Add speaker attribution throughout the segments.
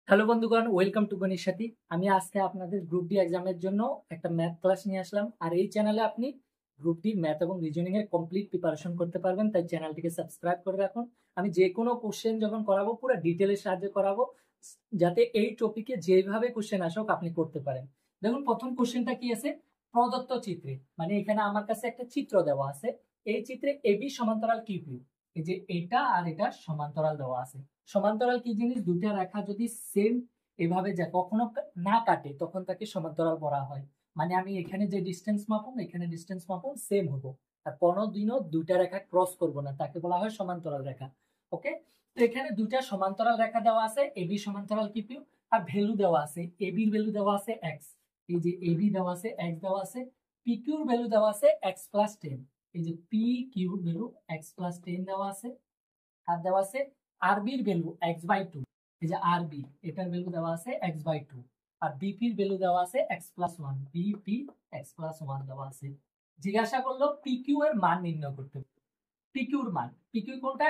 Speaker 1: Hello বন্ধুগণ, welcome to গণিত সাথী। আমি আজকে আপনাদের গ্রুপ ডি এক্সামের জন্য একটা ম্যাথ ক্লাস নিয়ে আসলাম। আর এই চ্যানেলে আপনি গ্রুপ ডি ম্যাথ এবং রিজনিং এর কমপ্লিট প্রিপারেশন করতে পারবেন, তাই চ্যানেলটিকে সাবস্ক্রাইব করে রাখুন। আমি যে কোনো কোশ্চেন যখন করাবো পুরো ডিটেলের সাহায্যে করাবো, যাতে এই টপিকে যেভাবে কোশ্চেন আসুক আপনি করতে পারেন। দেখুন, প্রথম কোশ্চেনটা কি আছে? প্রদত্ত চিত্রে, মানে এখানে আমার কাছে একটা চিত্র দেওয়া আছে। এই চিত্রে এবি সমান্তরাল কিউ, এই যে এটা আর এটা সমান্তরাল দেওয়া আছে। সমান্তরাল কি জিনিস? দুইটা রেখা যদি সেম এভাবে যায়, কখনো না কাটে, তখন তাকে সমান্তরাল বলা হয়। মানে আমি এখানে যে ডিস্টেন্স মাপুন, এখানে ডিস্টেন্স মাপুন সেম হবো, আর কোনোদিনও দুইটা রেখা ক্রস করব না, তাকে বলা হয় সমান্তরাল রেখা। ওকে, তো এখানে দুইটা সমান্তরাল রেখা দেওয়া আছে, এবি সমান্তরাল কিউ, আর ভ্যালু দেওয়া আছে। এবির ভ্যালু দেওয়া আছে এক্স, এই যে এবি দেওয়া আছে এক্স দেওয়া আছে। পি কিউর ভ্যালু দেওয়া আছে এক্স প্লাস 10, এই যে পি কিউর ভ্যালু এক্স প্লাস 10 দেওয়া আছে। আর দেওয়া আছে আরবির ভ্যালু x/2, এই যে আরবি এটার ভ্যালু দেওয়া আছে x/2। আর বিপির ভ্যালু দেওয়া আছে x+1, বিপি x+1 দেওয়া আছে। জিজ্ঞাসা করলো পিকিউ এর মান নির্ণয় করতে। পিকিউর মান, পিকিউ কোনটা?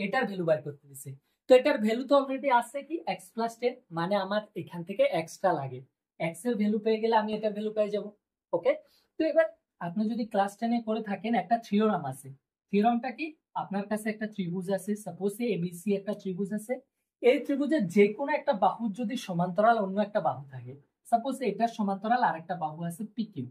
Speaker 1: এটার ভ্যালু বের করতে দিছে। তো এটার ভ্যালু তো অলরেডি আছে কি x+10, মানে আমার এখান থেকে এক্সটা লাগে। এক্স এর ভ্যালু পেয়ে গেলে আমি এটার ভ্যালু পেয়ে যাব। ওকে, তো এবার আপনি যদি ক্লাস 10 এ করে থাকেন, একটা থিওরাম আছে। থিওরামটা কি? আপনার কাছে একটা ত্রিভুজ আছে, সাপোজ এবিসি একটা ত্রিভুজ আছে। এই ত্রিভুজের যে কোনো একটা বাহু যদি সমান্তরাল অন্য একটা বাহু থাকে, সাপোজ এটার সমান্তরাল আরেকটা বাহু আছে পিকিউ।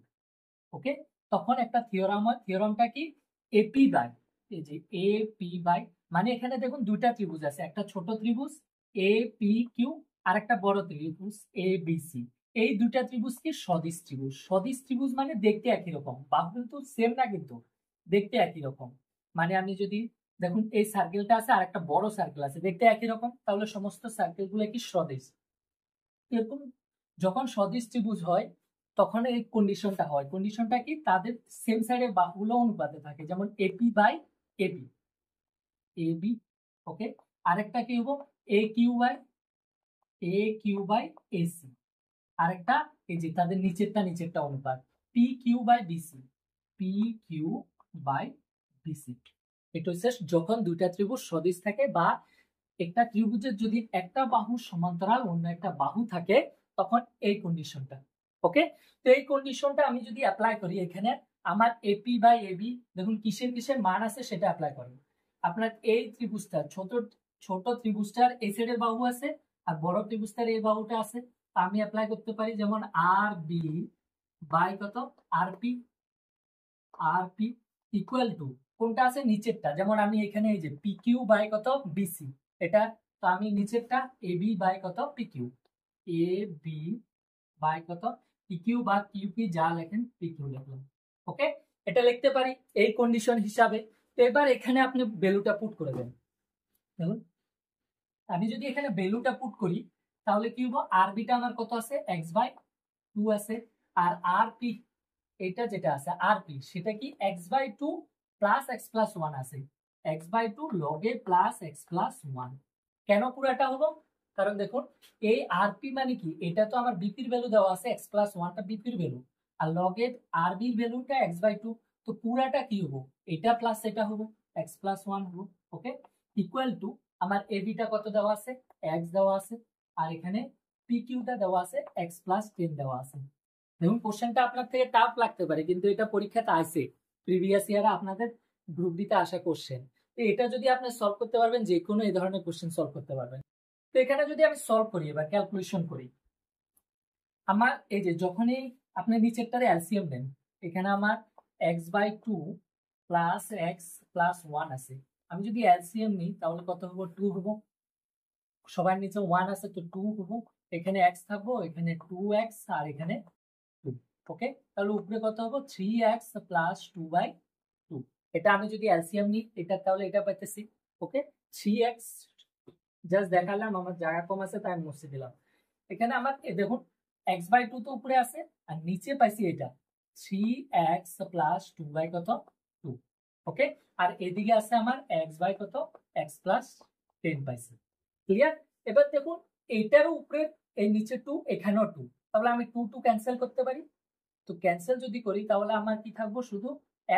Speaker 1: ওকে, তখন একটা থিওরাম হয়। থিওরামটা কি? এপি বাই, এই যে এপি বাই, মানে এখানে দেখুন দুইটা ত্রিভুজ আছে, একটা ছোট ত্রিভুজ এ পি কিউ, আর একটা বড় ত্রিভুজ এ বি সি। এই দুইটা ত্রিভুজ কি? সদিশ ত্রিভুজ। সদিশ ত্রিভুজ মানে দেখতে একই রকম, বাহু কিন্তু সেম না, কিন্তু দেখতে একই রকম। মানে আমি যদি দেখুন এই সার্কেলটা আছে আর একটা বড় সার্কেল আছে, দেখতে একই রকম, তাহলে সমস্ত সার্কেল গুলো কি? সদিশ। এরকম যখন সদিশ ত্রিভুজ হয় তখন এই কন্ডিশনটা হয়। কন্ডিশনটা কি? তাদের সেম সাইডের বাহুগুলো অনুপাতে থাকে, যেমন AP by AB, AB. Okay, আরেকটা কি হবো? A Q by AC. আরেকটা এই যে তাদের নিচেরটা অনুপাত P Q by BC, P Q by BC. এটা হচ্ছে যখন দুইটা ত্রিভুজ সদিশ থাকে, বা একটা ত্রিভুজের যদি একটা বাহু সমান্তরাল অন্য একটা বাহু থাকে, তখন এই কন্ডিশনটা। ওকে, তো এই কন্ডিশনটা আমি যদি অ্যাপ্লাই করি এখানে, আমার এপি বাই এবি দেখুন কিসের কিসের মান আছে সেটা অ্যাপ্লাই করেন। আপনার এই ত্রিভুজটা ছোট ছোট ত্রিভুজটার এই সাইডের বাহু আছে, আর বড় ত্রিভুজটার এই বাহুটা আছে। আমি অ্যাপ্লাই করতে পারি, যেমন আর বি বাই কত? আরপি, আরপি ইকুয়াল টু কোনটা আছে? নিচেরটা। যেমন আমি এখানে এই যে পি কিউ বাই কত? বিসি, এটা। তো আমি নিচেরটা এ বি বাই কত? P Q, A B by কত? পি কিউ বা কিউপি যা লেখেন পি কিউ লিখলাম। ওকে, এটা লিখতে পারি এই কন্ডিশন হিসাবে। তো এবার এখানে আপনি ভ্যালুটা পুট করে দেন। দেখুন, আমি যদি এখানে ভ্যালুটা পুট করি তাহলে কি হবো? আর বিটা আমার কত আছে? x/2 আছে। আর আর পি এটা যেটা আছে আর পি, সেটা কি? x/2 প্লাস x+1 আছে। x/2 লগে প্লাস x+1। কেন পুরাটা হলো? কারণ দেখুন এই আর পি মানে কি? এটা তো আমার বিপির ভ্যালু দেওয়া আছে, x+1টা বিপির ভ্যালু, আর লগে আর বির ভ্যালুটা x/2। তো পুরাটা কি হবো? এটা প্লাস এটা হবো, x+1 হবো। ওকে, ইকুয়াল টু আমার এবিটা কত দেওয়া আছে? x দেওয়া আছে, আর এখানে পি কিউটা দেওয়া আছে x+10 দেওয়া আছে। দেখুন, কোশ্চেনটা আপনার থেকে টাফ লাগতে পারে, কিন্তু এটা পরীক্ষাতে আসে, প্রিভিয়াস ইয়ারে আপনাদের গ্রুপ দিতে আসা কোশ্চেন। তো এটা যদি আপনি সলভ করতে পারবেন, যে কোনো এই ধরনের কোশ্চেন সলভ করতে পারবেন। তো এখানে যদি আমি সলভ করি, এবার ক্যালকুলেশন করি, আমার এই যে যখনই আপনি নিচেরটারে এলসিএম নেন, এখানে আমার x/2 প্লাস x+1 আছে। আমি যদি এলসিএম নিই তাহলে কত হবো? 2 হবো। সবার নিচে 1 আছে, তো 2 হবো। এখানে x থাকবো, এখানে 2x, আর এখানে 2। ওকে, তাহলে উপরে কত হবো? 3x plus 2/2। এটা আমি যদি এলসিএম নিই এটা, তাহলে এটা পাইতেছি। ওকে, 3x জাস্ট দেখালাম, আমার জায়গা কম আছে তাই আমি মুছে দিলাম। এখানে আমার দেখুন x/2 তো উপরে আছে, আর নিচে পাইছি এটা 3x প্লাস 2/2। ওকে, আর এদিকে আছে আমার x/কত? x+10 পাইছি। ক্লিয়ার? এবার দেখুন এইটারও উপরে এই নিচে 2, এখানেও 2, তাহলে আমি 2 2 ক্যান্সেল করতে পারি। তো ক্যান্সেল যদি করি তাহলে আমার কি থাকবো? শুধু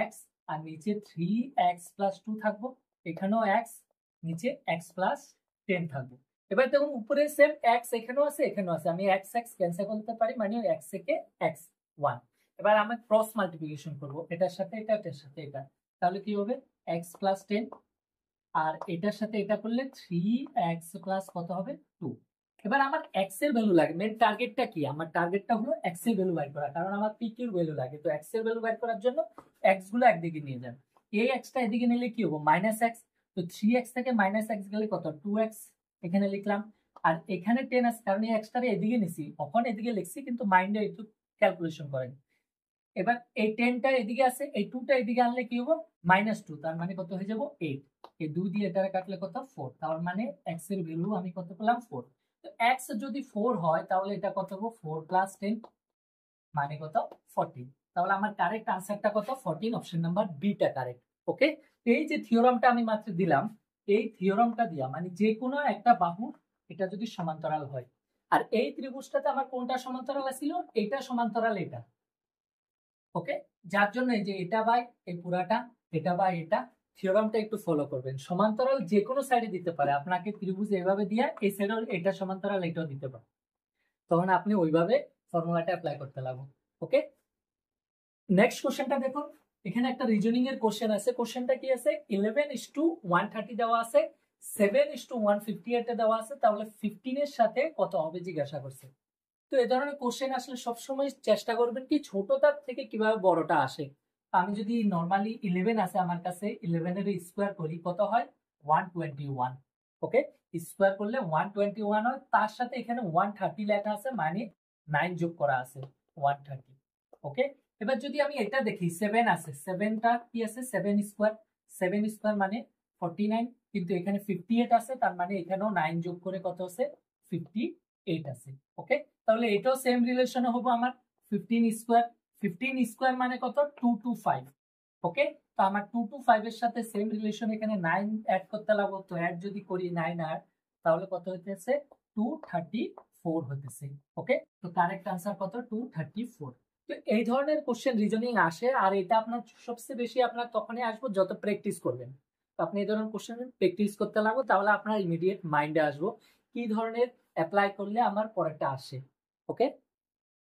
Speaker 1: x, আর নিচে 3x+2 থাকবো, এখানেও x, নিচে x+10 থাকবো। এবার দেখুন উপরে সেম এক্স এখানেও আছে এখানেও আছে, আমি এক্স এক্স ক্যান্সেল করতে পারি, মানে এক্স থেকে এক্স ওয়ান। এবার আমি ক্রস মাল্টিপ্লিকেশন করব, এটার সাথে এটা, এটার সাথে এটা, তাহলে কি হবে এক্স প্লাস 10, আর এটার সাথে এটা করলে 3x প্লাস কত হবে 2। এবার আমার x এর ভ্যালু লাগে, মেন টার্গেটটা কি, আমার টার্গেটটা হলো x এর ভ্যালু বাইর করা, কারণ আমার p q এর ভ্যালু লাগে। তো x এর ভ্যালু বাইর করার জন্য x গুলো একদিকে নিয়ে যান, এই x টা এদিকে নিলে কি হবে -x, তো 3x থেকে -x গেলে কত 2x এখানে লিখলাম। আর এখানে 10 আছে, কারণ এই x টারে এদিকে নিছি, তখন এদিকে লিখছি, কিন্তু মাইন্ডে একটু ক্যালকুলেশন করেন। এবার এই 10টা এদিকে আছে, এই 2টা এদিকে আনলে কি হবে -2, তার মানে কত হয়ে যাব 8, এই 2 দিয়ে এটা কাটলে কত 4, তার মানে x এর ভ্যালু আমি কত পেলাম 4। তো x যদি 4 হয় তাহলে এটা কত হবে 4 + 10 মানে কত 14। তাহলে আমার কারেক্ট আনসারটা কত 14, অপশন নাম্বার বি টা কারেক্ট। ওকে, এই যে থিওরামটা আমি মাত্র দিলাম, এই থিওরামটা দিয়া মানে যে কোনো একটা বাহু এটা যদি সমান্তরাল হয়, আর এই ত্রিভুজটাতে আমার কোনটা সমান্তরাল ছিল, এটা সমান্তরাল এটা। ওকে, যার জন্য এই যে এটা বাই এই পুরাটা, এটা বাই এটা, থিওরামটা একটু ফলো করবেন। সমান্তরাল যে কোনো সাইডে দিতে পারে, আপনাকে ত্রিভুজ এভাবে দিয়ে এই সাইডে এটা সমান্তরাল এটাও দিতে পারে, তখন আপনি ওইভাবে ফর্মুলাটা অ্যাপ্লাই করতে লাগবে। ওকে, নেক্সট কোশ্চেনটা দেখুন, এখানে একটা রিজনিং এর কোশ্চেন আছে। কোশ্চেনটা কি আছে 11:130 দেওয়া আছে, 7:158 দেওয়া আছে, তাহলে 15 এর সাথে কত হবে জিজ্ঞাসা করছে। তো এই ধরনের কোশ্চেন আসলে সবসময় চেষ্টা করবেন কি ছোটটার থেকে কিভাবে বড়টা আসে। আমি যদি নর্মালি 11 আছে আমার কাছে, 11 এর স্কোয়ার করি কত হয় 121। ওকে, স্কোয়ার করলে 121 হয়, তার সাথে এখানে 130 লেখা আছে, মানে 9 যোগ করা আছে 130। ওকে, এবার যদি আমি এটা দেখি 7 আছে, 7টা কি আছে 7 স্কোয়ার, 7 স্কোয়ার মানে 49, কিন্তু এখানে 58 আছে, তার মানে এখানেও 9 যোগ করে কত আছে 58 আছে। ওকে, তাহলে এটাও সেম রিলেশনে হবে আমার 15 স্কোয়ার, 15 স্কোয়ার মানে কত 225। ওকে, তো আমার 225 এর সাথে সেম রিলেশন, এখানে 9 অ্যাড করতে লাগবে, তো অ্যাড যদি করি 9 আর, তাহলে কত হইতেছে 234 হইতেছে। ওকে, তো কারেক্ট আনসার কত 234। তো এই ধরনের কোশ্চেন রিজনিং আসে, আর এটা আপনার সবচেয়ে বেশি আপনার তখনই আসবে যত প্র্যাকটিস করবেন। তো আপনি এই ধরনের কোশ্চেন প্র্যাকটিস করতে লাগবে, তাহলে আপনার ইমিডিয়েট মাইন্ডে আসবো কি ধরনের অ্যাপ্লাই করলে আমার পরেরটা আসে। ওকে।